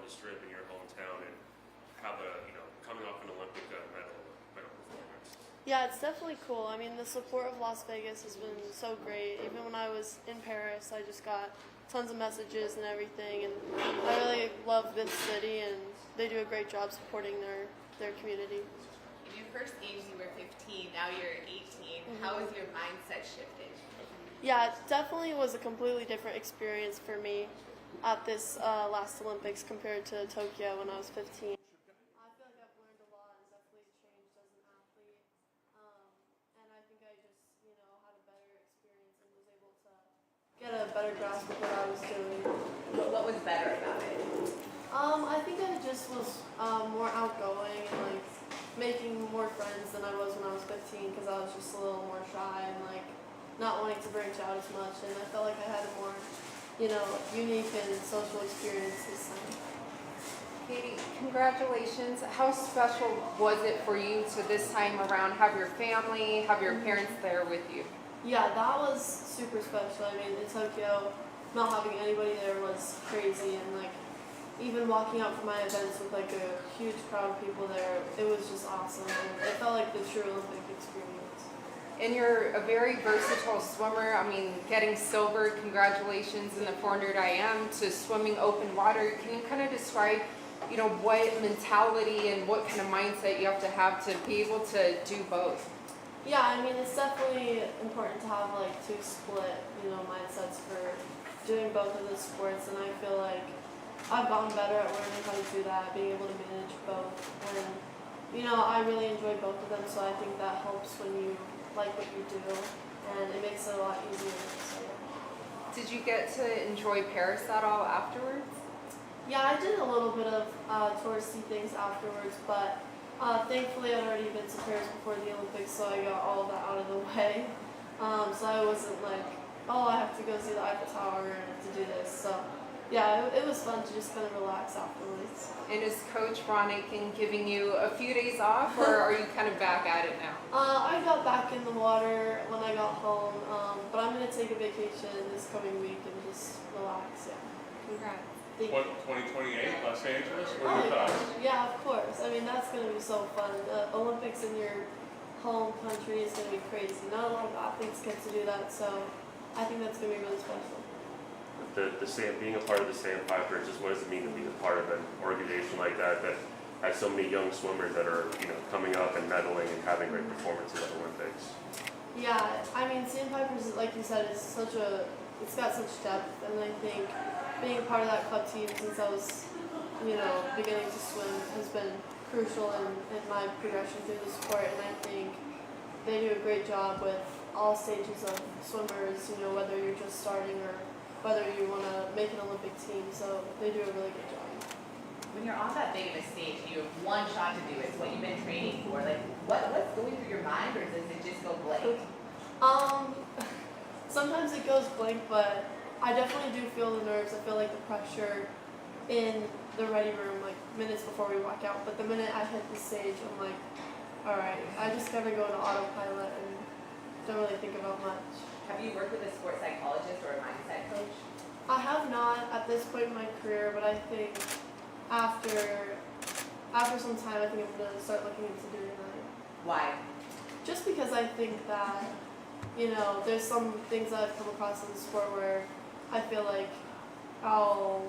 the Strip in your hometown and have a, coming off an Olympic medal performance? Yeah, it's definitely cool. I mean, the support of Las Vegas has been so great. Even when I was in Paris, I just got tons of messages and everything, and I really love this city, and they do a great job supporting their community. In your first games, you were 15. Now you're 18. How has your mindset shifted? Yeah, it definitely was a completely different experience for me at this last Olympics compared to Tokyo when I was 15. I feel like I've learned a lot and definitely changed as an athlete. And I think I just, had a better experience and was able to get a better grasp of what I was doing. What was better about it? I think I just was more outgoing and making more friends than I was when I was 15 because I was just a little more shy and not wanting to branch out as much, and I felt like I had a more, unique and social experience this time. Katie, congratulations. How special was it for you to this time around have your family, have your parents there with you? Yeah, that was super special. I mean, in Tokyo, not having anybody there was crazy, and even walking out from my events with a huge crowd of people there, it was just awesome. And it felt like the true Olympic experience. And you're a very versatile swimmer. I mean, getting silver, congratulations in the 400 IM, to swimming open water. Can you kind of describe, what mentality and what kind of mindset you have to be able to do both? Yeah, I mean, it's definitely important to have two split, mindsets for doing both of the sports, and I feel like I've gotten better at learning how to do that, being able to manage both, and I really enjoy both of them, so I think that helps when you like what you do, and it makes it a lot easier. So. Did you get to enjoy Paris at all afterwards? Yeah, I did a little bit of touristy things afterwards, but thankfully I'd already been to Paris before the Olympics, so I got all of that out of the way. So I wasn't I have to go see the Eiffel Tower and to do this. So yeah, it was fun to just kind of relax afterwards. And is Coach Ronikin giving you a few days off, or are you kind of back at it now? I got back in the water when I got home, but I'm going to take a vacation this coming week and just relax, yeah. Congrats. 2028, Los Angeles? What are your thoughts? Yeah, of course. I mean, that's going to be so fun. The Olympics in your home country is going to be crazy. Not a lot of athletes get to do that, so I think that's going to be really special. Being a part of the Sandpipers, just what does it mean to be a part of an organization like that has so many young swimmers that are coming up and medaling and having great performances at the Olympics? Yeah, I mean, Sandpipers, like you said, it's got such depth, and I think being a part of that club team since I was beginning to swim has been crucial in my progression through the sport, and I think they do a great job with all stages of swimmers, whether you're just starting or whether you want to make an Olympic team, so they do a really good job. When you're on that big of a stage and you have one shot to do it, it's what you've been training for, what's going through your mind, or does it just go blank? Sometimes it goes blank, but I definitely do feel the nerves. I feel the pressure in the ready room, minutes before we walk out, but the minute I hit the stage, I'm alright, I just gotta go into autopilot and don't really think about much. Have you worked with a sports psychologist or a mindset coach? I have not at this point in my career, but I think after some time, I think I'm going to start looking into doing that. Why? Just because I think that, there's some things that I've come across in the sport where I feel like I'll,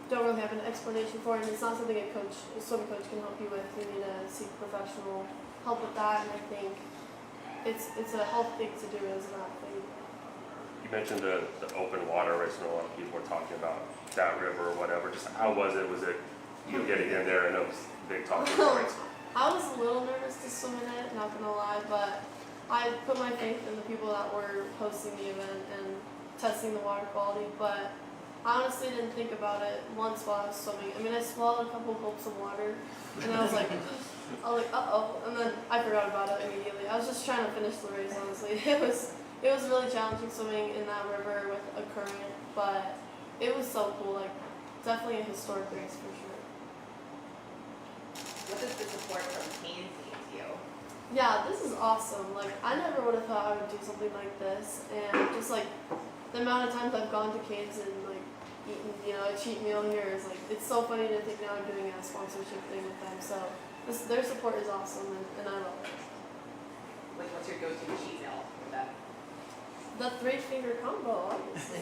don't really have an explanation for it, and it's not something a swimming coach can help you with. You need to seek professional help with that, and I think it's a health thing to do as an athlete. You mentioned the open water race, and a lot of people were talking about that river or whatever. Just how was it? Was it getting in there? And it was big talking points. I was a little nervous to swim in it, not gonna lie, but I put my faith in the people that were hosting the event and testing the water quality. But I honestly didn't think about it once while I was swimming. I mean, I swallowed a couple gulps of water, and I was like, uh-oh, and then I forgot about it immediately. I was just trying to finish the race, honestly. It was really challenging swimming in that river with a current, but it was so cool, definitely a historic race for sure. What does the support from Canes mean to you? Yeah, this is awesome. I never would have thought I would do something like this, and just the amount of times I've gone to Canes and eating, a cheat meal here. It's like, it's so funny to think now I'm doing a sponsorship thing with them. So their support is awesome, and I love it. Like, what's your go-to cheat meal with them? The 3-finger combo, obviously.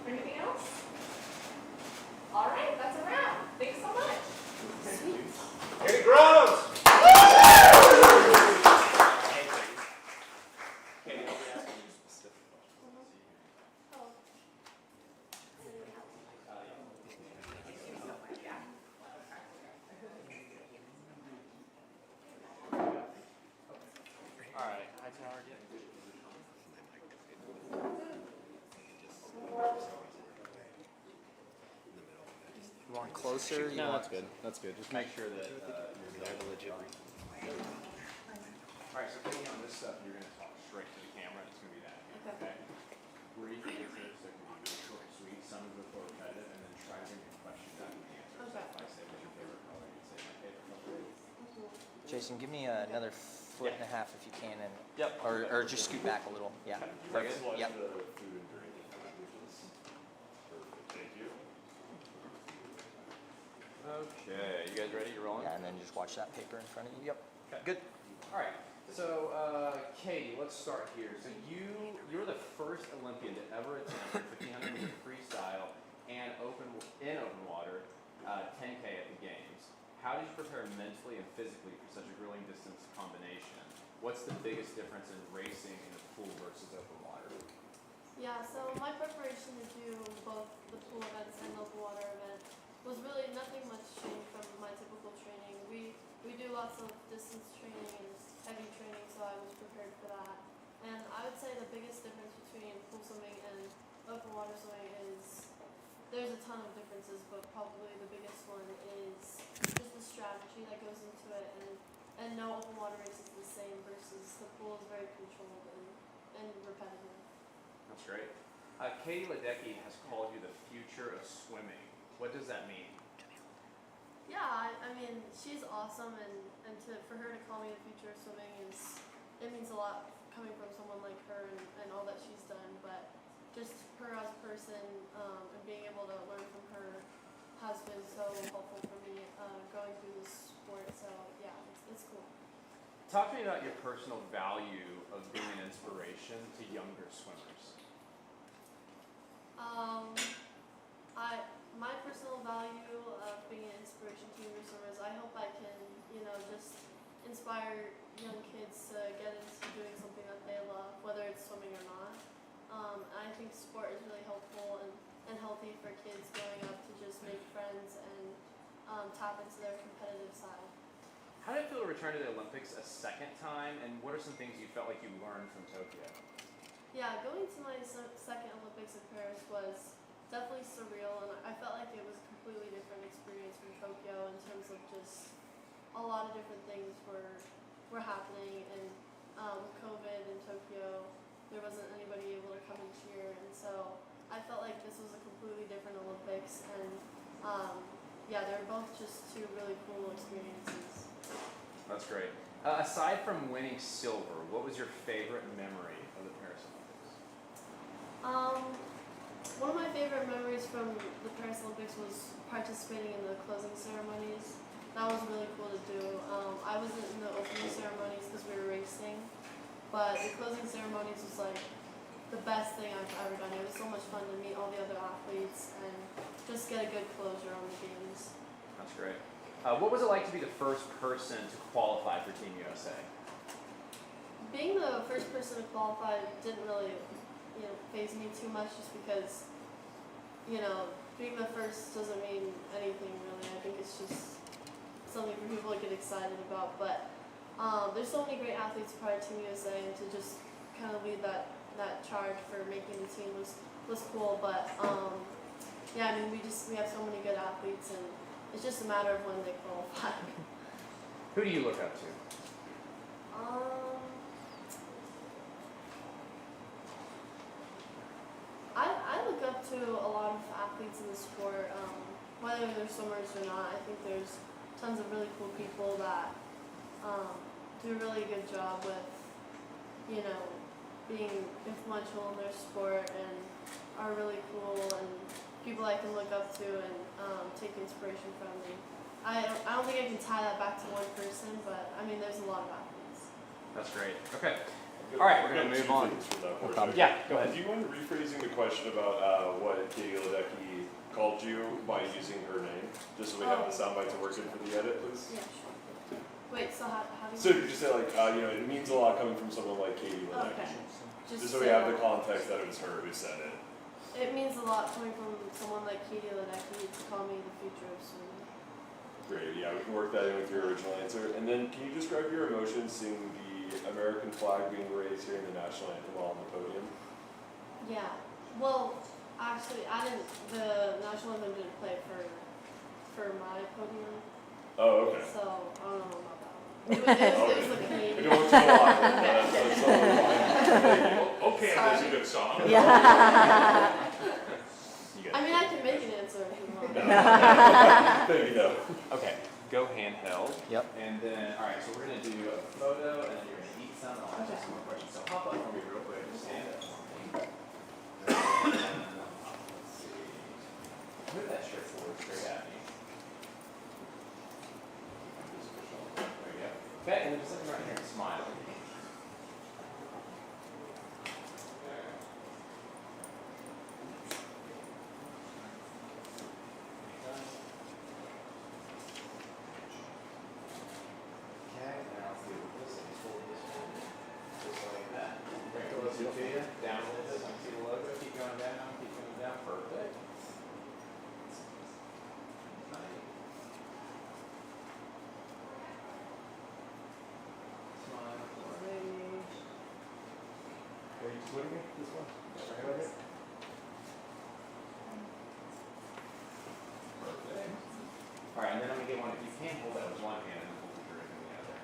Anything else? All right, that's a wrap. Thanks so much. Sweet. Here it grows! Katie, I'll be asking you specific questions. Oh. All right, high tower, You want closer? You No, want, that's good. That's good. Just make sure that you're have a legit. All right, so Katie, on this stuff, you're going to talk straight to the camera. It's going to be that. Okay. Brief answers that can be really short and sweet. Some of it will repetitive, and then try to bring your question down to the answer. So Okay. if I say what's your favorite color, you say my favorite color. Jason, give me another foot and a half if you can, and Yep. or just scoot back a little. Yeah. Perfect. Yep. The food and drink information. Perfect, thank you. Okay, you guys ready? You rolling? Yeah, and then just watch that paper in front of you. Yep. Okay. Good. All right. So, Katie, let's start here. So you're the first Olympian to ever attempt the 1500 meter freestyle and open water 10K at the games. How did you prepare mentally and physically for such a grueling distance combination? What's the biggest difference in racing in a pool versus open water? Yeah, so my preparation to do both the pool events and the open water event was really nothing much changed from my typical training. We do lots of distance training and heavy training, so I was prepared for that. And I would say the biggest difference between pool swimming and open water swimming is there's a ton of differences, but probably the biggest one is just the strategy that goes into it, and no open water race is the same versus the pool is very controlled and repetitive. That's great. Katie Ledecky has called you the future of swimming. What does that mean? Yeah, I mean, she's awesome, and for her to call me the future of swimming it means a lot coming from someone like her and all that she's done, but just her as a person and being able to learn from her has been so helpful for me going through this sport, so yeah, it's cool. Talk to me about your personal value of being an inspiration to younger swimmers. My personal value of being an inspiration to younger swimmers, I hope I can, just inspire young kids to get into doing something that they love, whether it's swimming or not. I think sport is really helpful and healthy for kids growing up to just make friends and tap into their competitive side. How did it feel to return to the Olympics a second time, and what are some things you felt like you learned from Tokyo? Yeah, going to my second Olympics in Paris was definitely surreal, and I felt like it was a completely different experience from Tokyo in terms of just a lot of different things were happening, and with COVID in Tokyo, there wasn't anybody able to come and cheer, and so I felt like this was a completely different Olympics, and yeah, they're both just two really cool experiences. That's great. Aside from winning silver, what was your favorite memory of the Paris Olympics? One of my favorite memories from the Paris Olympics was participating in the closing ceremonies. That was really cool to do. I wasn't in the opening ceremonies because we were racing, but the closing ceremonies was like the best thing I've ever done. It was so much fun to meet all the other athletes and just get a good closure on the games. That's great. What was it like to be the first person to qualify for Team USA? Being the first person to qualify didn't really, faze me too much, just because, being the first doesn't mean anything really. I think it's just something for people to get excited about. But there's so many great athletes part of Team USA, and to just kind of lead that charge for making the team was cool. But yeah, I mean, we have so many good athletes, and it's just a matter of when they qualify. Who do you look up to? I look up to a lot of athletes in the sport, whether they're swimmers or not. I think there's tons of really cool people that do a really good job with, being influential in their sport and are really cool and people I can look up to and take inspiration from. And I don't think I can tie that back to one person, but I mean, there's a lot of athletes. That's great. Okay. All right, we're gonna move on. Yeah, go ahead. Do you mind rephrasing the question about what Katie Ledecky called you by using her name? Just so we have the soundbite to work in for the edit, please. Yeah, sure. Wait, so how do you? So you just say like, it means a lot coming from someone like Katie Ledecky. Okay. Just so we have the context that it was her who said it. It means a lot coming from someone like Katie Ledecky to call me the future of swimming. Great, yeah, we can work that in with your original answer. And then can you describe your emotions seeing the American flag being raised here in the national anthem while on the podium? Yeah. Well, actually, the national anthem didn't play for my podium, Oh, okay. so I don't know about that one. It was the We Canadian. don't want to go on, but that's totally fine. Thank you. Okay, that's a good song. You got I mean, I can make an answer if you want. Thank you, though. Okay, go handheld. Yep. And then, all right, so we're gonna do a photo, and then you're gonna eat some, and I'll ask you some more questions. So hop up for me real quick, just stand up for me. Let's see. Move that shirt forward, straight at me. There we go. Okay, and then just look right here and smile. Okay, now let's do this. Just hold this one. Just like that. Bring it closer to you. Down a little bit. So I can see the logo. Keep going down. Keep going down. Perfect. Smile for me. Are you splitting it? This one? Right over here? Perfect. All right, and then I'm gonna get one. If you can hold that with one hand and then hold the drink in the other.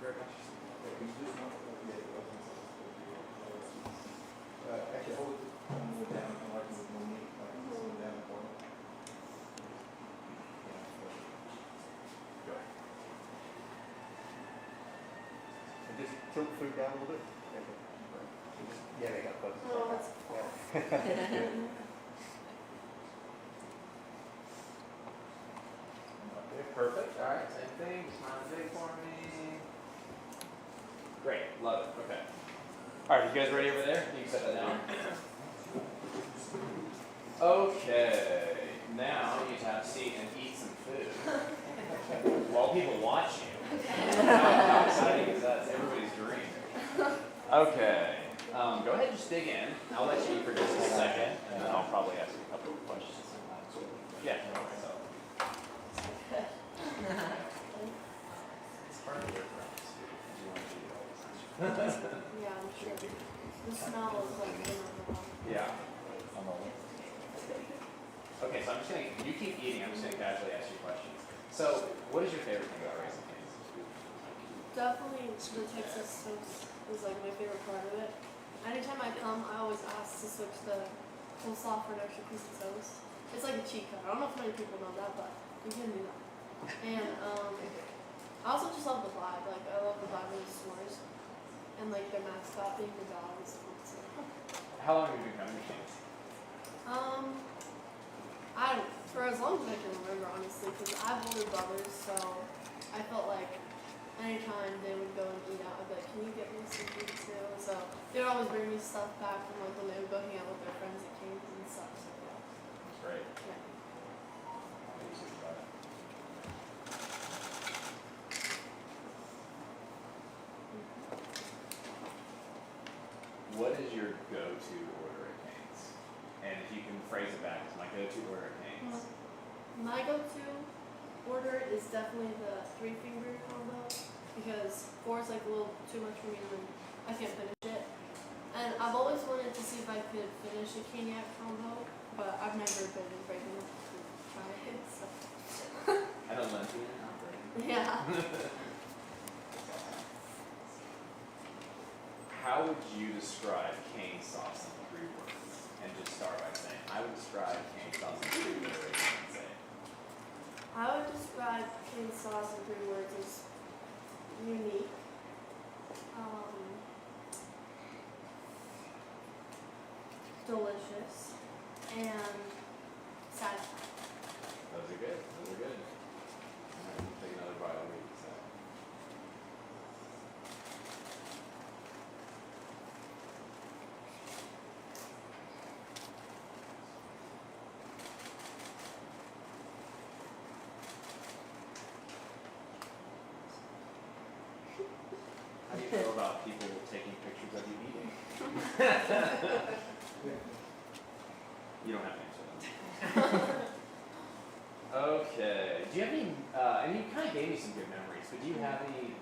Very much. Actually, hold it down, like with no knee, like hold it down for me. Go. And just tilt the food down a little bit. Yeah, they got close. Oh, that's Okay, perfect. All right, same thing. Smile big for me. Great, love it. Okay. All right, you guys ready over there? You can set that down. Okay, now you need to have a seat and eat some food while people watch you. How exciting is that? It's everybody's dream. Okay, go ahead and just dig in. I'll let you eat for just a second, and then I'll probably ask you a couple of questions. Yeah. So. yeah, I'm sure. The smell is like Yeah. Okay, so I'm just gonna, you keep eating, I'm just gonna casually ask you questions. So, what is your favorite thing about Raising Cane's? definitely the Texas toast is like my favorite part of it. Anytime I come, I always ask to switch the coleslaw for an extra piece of toast. It's like a cheat code. I don't know if many people know that, but you can do that. And I also just love the vibe. Like I love the vibe of the stores and like their mascot being the dog is cool too. How long have you been coming to Cane's? For as long as I can remember, honestly, because I have older brothers, so I felt like anytime they would go and eat out, I'd be like, can you get me some food too? So they would always bring me stuff back from like when they would go hang out with their friends at Cane's and stuff. So yeah. That's great. Yeah. What is your go-to order at Cane's? And if you can phrase it back, it's my go-to order at Cane's. My go-to order is definitely the 3-finger combo because 4 is like a little too much for me and then I can't finish it. And I've always wanted to see if I could finish a cognac combo, but I've never been brave enough to try it. So. An Olympian operating. Yeah. How would you describe cane sauce in 3 words? And just start by saying, I would describe cane sauce in 3 words and say. I would describe cane sauce in 3 words as unique, delicious, and satisfying. Those are good. Those are good. All right, take another bite. I'll read this out. How do you feel about people taking pictures of you eating? You don't have to answer that. Okay. Do you have any? I mean, you kind of gave me some good memories, but do you have any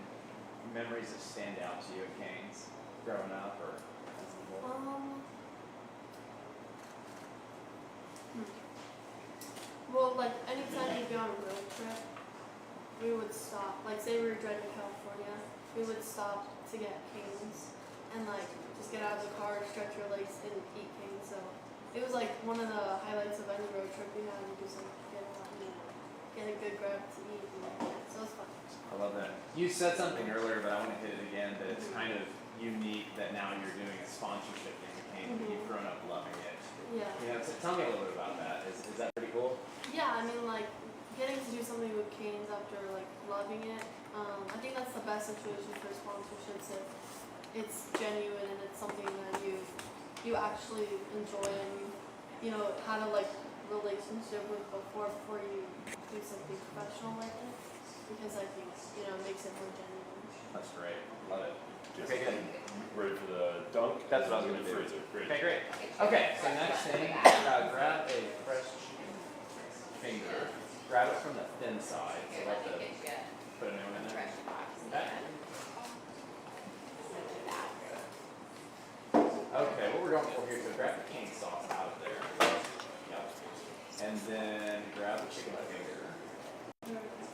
memories that stand out to you at Canes growing up, or as an adult? Well, like anytime we'd go on a road trip, we would stop. Like, say we were driving to California, we would stop to get canes and like just get out of the car, stretch your legs, and eat canes. So it was like one of the highlights of any road trip we had. We just like get a good grab to eat. And, so it was fun. I love that. You said something earlier, but I want to hit it again. That it's kind of unique that now you're doing a sponsorship thing with Canes, and you've grown up loving it. Yeah. You know, so tell me a little bit about that. Is that pretty cool? Yeah, I mean, like, getting to do something with canes after, like, loving it, I think that's the best situation for sponsorships if it's genuine and it's something that you actually enjoy and you know, had a, like, relationship with before you do something professional like it, because I think, you know, it makes it more genuine. That's great. Love it. Just Okay, good. ready for the dunk? That's what I was gonna do. Freezer. Great. Okay, great. Okay, so next thing, grab a fresh finger, grab it from the thin side, so Okay, let let the, me get put a new one in you there. fresh box. Okay. Okay, what we're going for here is grab the cane sauce out of there. Yep. And then grab the chicken finger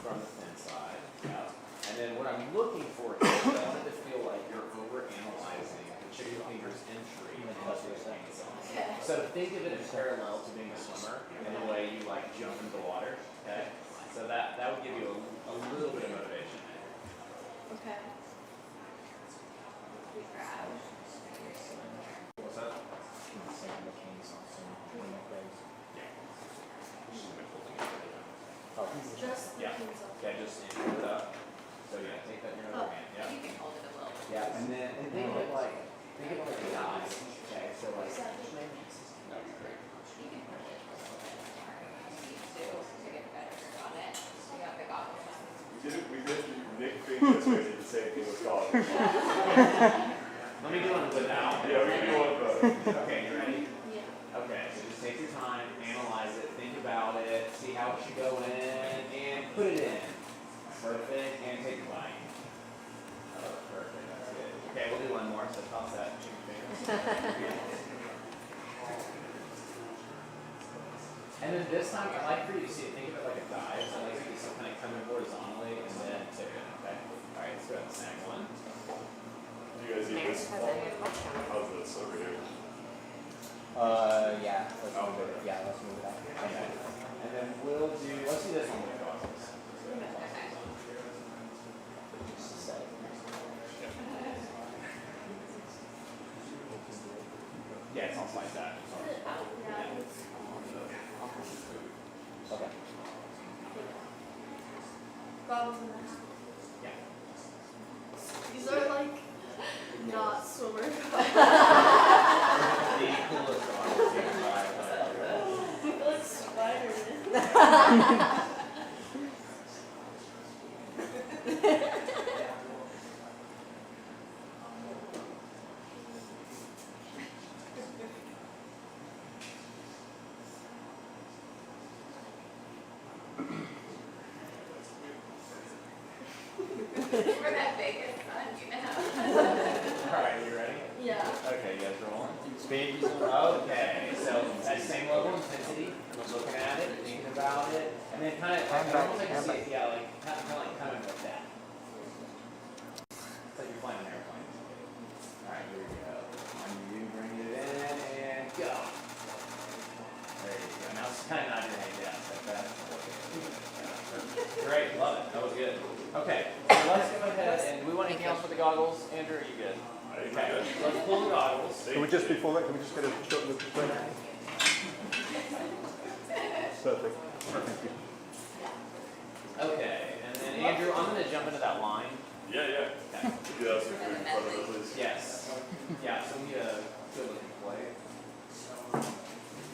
from the thin side. Yep. And then what I'm looking for here is I want it to feel like you're over-analyzing the chicken finger's entry into the cane sauce. Okay. So think of it as parallel to being a swimmer in the way you like jump into the water. Okay. So that would give you a little bit of motivation. Okay. We grab. What's that? Just the Yeah. cane sauce. Okay, just hold it up. So yeah, take that in your other hand. Yeah. You can hold it a little bit. Yeah, and then think of it like a die. Okay, so like. You can hold it a little bit more. You too, to get better on it. You got the goggles on. We did Nick Fingers did the same thing with college. Let me do one without. Yeah, we can do one both. Okay, you ready? Yeah. Okay, so just take your time, analyze it, think about it, see how it should go in, and put it in. Perfect, and take a bite. Oh, perfect, that's good. Okay, we'll do one more, so toss that chicken finger. And then this time, I'd like for you to see it, think of it like a dive, so I'd like for you to see it kind of coming horizontally, and then tip it, okay? Alright, let's go ahead and snag one. Do you guys eat this? How's this over here? Yeah, let's move it. Yeah, let's move it out. Okay. And then we'll do, let's do this one with goggles. Yeah, it's almost like that. Okay. Goggles in there. Yeah. These are like not swimmer goggles. The coolest goggles you can buy. They're like Spider-Man. We're that big and fun, you know. Alright, you ready? Yeah. Okay, you guys rolling? Speed. Okay, so that same level of intensity, looking at it, thinking about it, and then kind of, almost like you see it, yeah, like, kind of like coming with that. It's like you're flying an airplane. Alright, here we go. And you bring it in and go. There you go. Now it's kind of nod your head down, like that. Great, love it. That was good. Okay, so let's go ahead and we want anything else with the goggles? Andrew, are you good? I think Okay, we're good. let's pull the goggles. Can we just, before that, can we just get a shot of the plate? Perfect. Thank you. Okay, and then Andrew, I'm gonna jump into that line. Yeah, yeah. Okay. Do that some food in front of us, please. Yes. Yeah, so we need a good looking plate.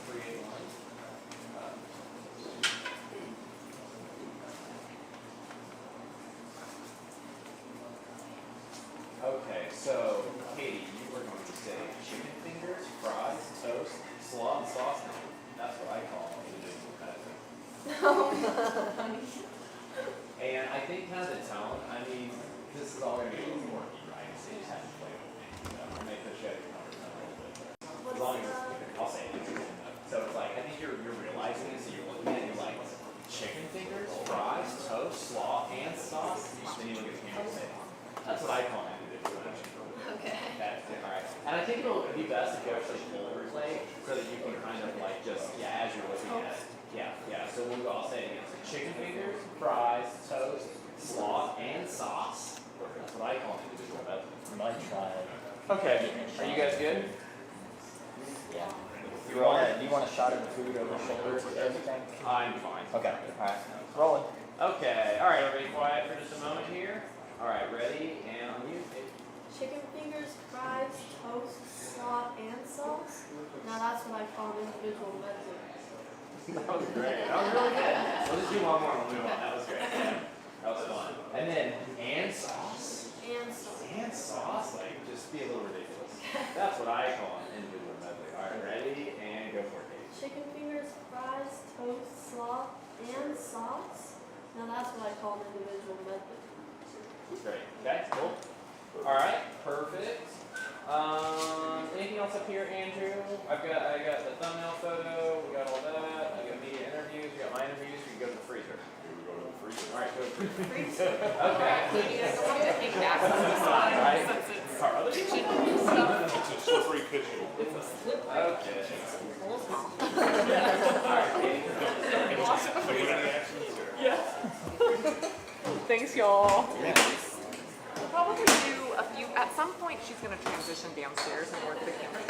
Create one. Okay, so Katie, you were going to say chicken fingers, fries, toast, slaw, and sauce. That's what I call individual medicine. And I think kind of the tone, I mean, this is all going to be a little quirky, right? So you just have to play with me. I may push you out of your comfort zone a little bit. But as long as I'll say it. So it's like, I think you're realizing this, and you're looking at it, you're like, chicken fingers, fries, toast, slaw, and sauce. Then you look at the camera and say, that's what I call an individual medicine. Okay. That's it, all right. And I think it'll be best if you actually pull your plate so that you can kind of like just, as you're looking at it. Yeah. So we'll go, I'll say it again. So chicken fingers, fries, toast, slaw, and sauce. That's what I call an individual medicine. Might try it. Okay. Are you guys good? Yeah. Do you want a shot of the food over shoulder or everything? I'm fine. Okay. Alright. Rolling. Okay. All right, everybody quiet for just a moment here. All right, ready? And on you. Chicken fingers, fries, toast, slaw, and sauce. Now that's what I call an individual medicine. That was great. That was really good. We'll just do one more and we'll move on. That was great. That was fun. And then, and sauce. And sauce. And sauce? Like, just be a little ridiculous. That's what I call an individual medley. All right, ready? And go for it, Kate. Chicken fingers, fries, toast, slaw, and sauce. Now that's what I call an individual medley. Great. Okay, cool. All right, perfect. Anything else up here, Andrew? I got the thumbnail photo. We got all that. I got media interviews. We got my interviews. We can go to the freezer. Here we go to the freezer. All right, go to the freezer. Freezer. Okay. You guys don't have to take that from the side, Right. since it's Our other kitchen stuff. It's a slippery kitchen. It's a slippery Okay. kitchen. All right, Katie. Thanks, y'all. We'll probably do a few. At some point, she's going to transition downstairs and work the camera.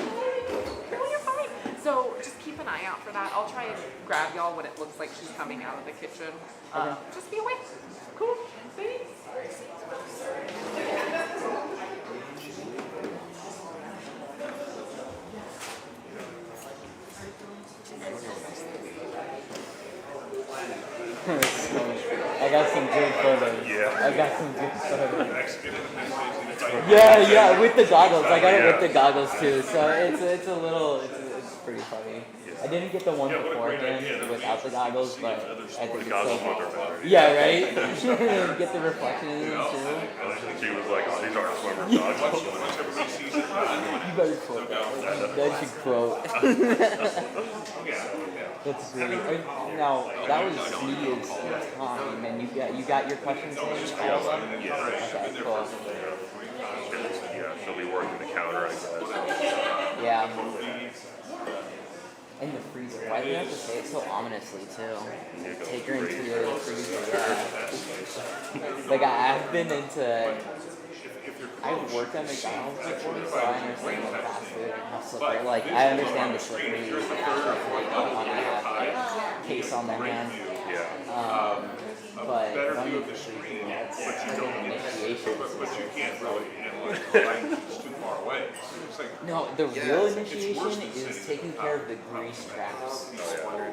No, you're fine. So just keep an eye out for that. I'll try and grab y'all when it looks like she's coming out of the kitchen. Just be away. Cool. Thanks. I got some good photos. Yeah. I got some good photos. Mexican Yeah, with the goggles. I got it with the goggles too. So it's a little, it's pretty funny. I didn't get the one Yeah, what a great idea. beforehand without the goggles, but I think The it's goggles so look are better. Yeah, right? Get the reflection in them too. And she was like, oh, these aren't swimmer goggles. You better quote that. That should quote. That's great. Now, that was Media's time, and you got your questions in? All of them? Okay, cool. Yeah, she'll be working the counter, I guess. Yeah. In the freezer. Why do you have to say it so ominously too? Take her into the freezer. Yeah. Like I've been into. I've worked at McDonald's before, so I understand what fast food and how slippery. Like I understand the slippery aspect. Like don't want to have like case on their hand. Yeah. But running the freezer, that's like an initiation. But you can't really handle it. The language is too far away. It's like, No, the real initiation is taking care of the grease traps.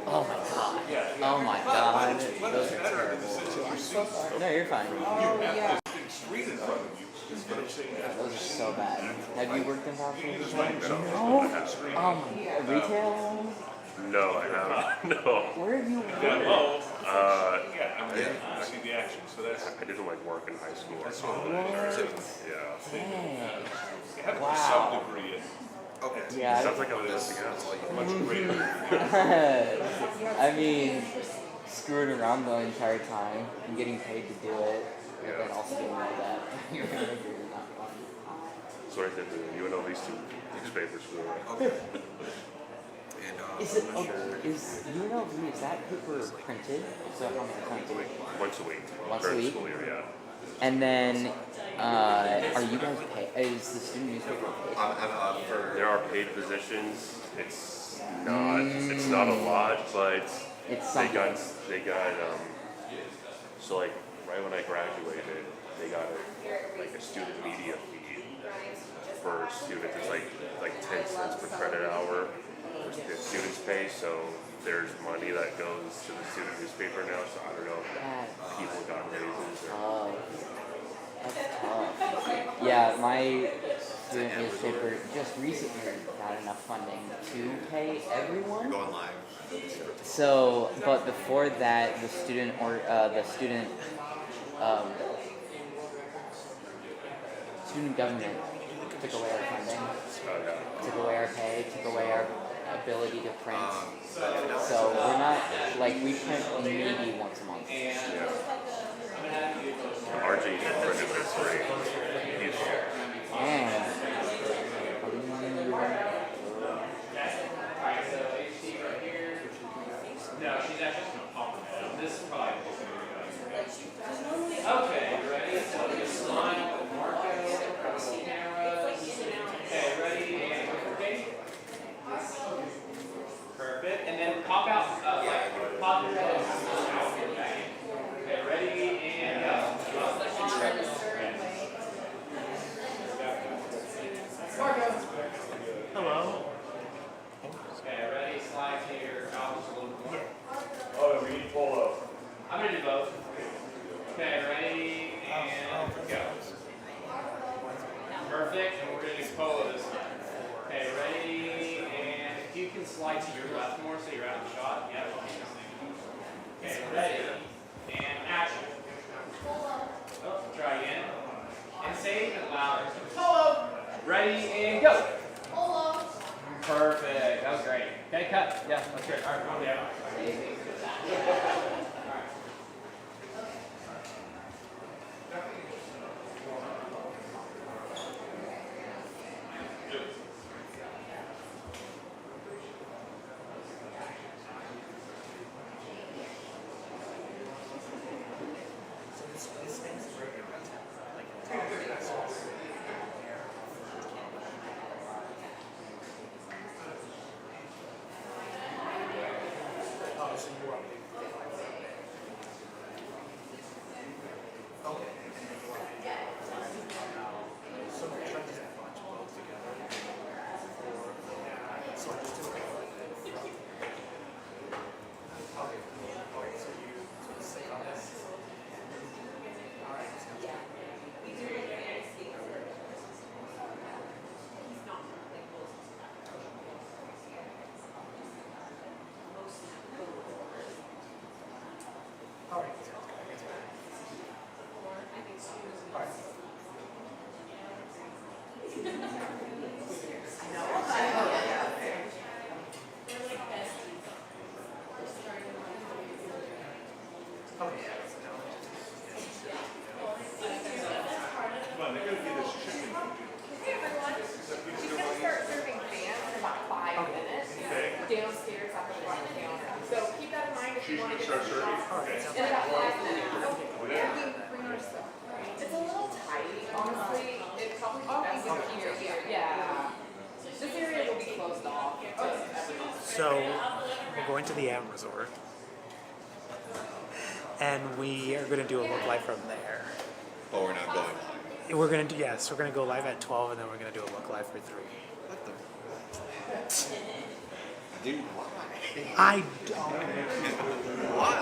Oh my god. Oh my god. Those are terrible. I'm so sorry. No, you're fine. Oh, yeah. big screen in front of you. Just finishing that. Those are so bad. Have you worked in fast food before? No. Retail? No, I haven't. No. Where have you worked? Yeah, I mean, you see the action, so that's. I didn't like work in high school. That's Or What? yeah. Dang. You have Wow. some degree in. Okay. Yeah. Sounds like I'm missing out. Much greater. I mean, screwing around the entire time and getting paid to do it, and then also getting all that. You're gonna figure it out. So I did the UNLV's newspaper school. Okay. And Is it, is UNLV, is that paper printed? So how many times a week? Once a week. Once a during the week? school year, yeah. And then, are you guys paid? Is the student newspaper paid? I'm for. There are paid positions. It's not a lot, but It's they something. got so like right when I graduated, they got a student media fee for students. It's like 10 cents per credit hour that students pay. So there's money that goes to the student newspaper now. So I don't know if people got raises or. Oh, that's tough. Yeah, my student newspaper just recently got enough funding to pay everyone. Going live. So, but before that, the student student government took away our funding, took away our pay, took away our ability to print. So we're not we print maybe once a month. RG printed this rate. And No, she's actually just gonna pop it out. This is probably. Okay, ready? So this line with Marco, cameras. Okay, ready and okay. Perfect. And then pop out, pop your head out. Okay, ready and go. Marco. Hello. Okay, ready? Slide to your out just a little bit more. Oh, we need polo. I'm gonna do both. Okay, ready and go. Perfect, and we're gonna do polo this time. Okay, ready, and if you can slide to your left more so you're out of the shot. Yeah. Okay, ready, and action. Oh, try again. And say it louder. Polo! Ready, and go. Polo. Perfect, that was great. Okay, cut. Yeah, that's great. All right, calm down. Downstairs at the front counter. So keep that in mind if you want to get Start serving? in about 5 minutes. Bring our stuff. It's a little tight, honestly. It probably best if here. Yeah. This area will be closed off to everyone. So we're going to the Am Resort, and we are going to do a look live from there. Oh, we're not going live. We're going to we're going to go live at 12, and then we're going to do a look live for 3. What the? Dude, why? I don't. Why?